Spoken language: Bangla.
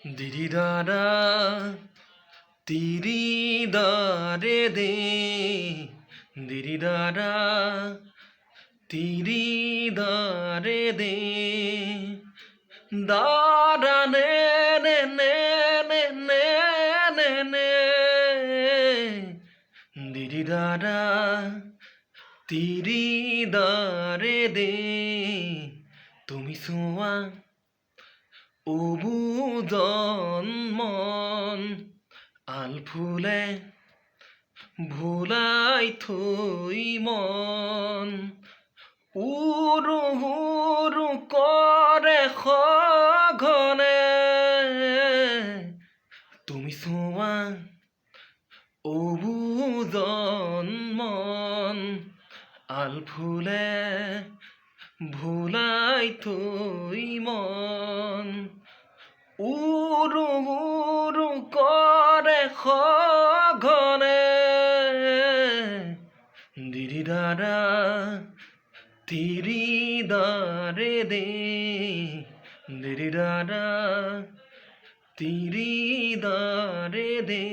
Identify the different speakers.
Speaker 1: দিদি দাদা তিরি দারে দে দিদি দাদা তিরি দারে দে দাদা নে নে নে নে নে নে নে দিদি দাদা তিরি দারে দে তুমি সোয়া অবুজন মন আলফুলে ভুলাই থই মন উৰু উৰু কৰে সঘনে তুমি চোৱা অবুজন মন আলফুলে ভুলাই থই মন উৰু উৰু কৰে সঘনে দিদি দাদা তিৰি দাৰে দে দিদি দাদা তিৰি দাৰে দে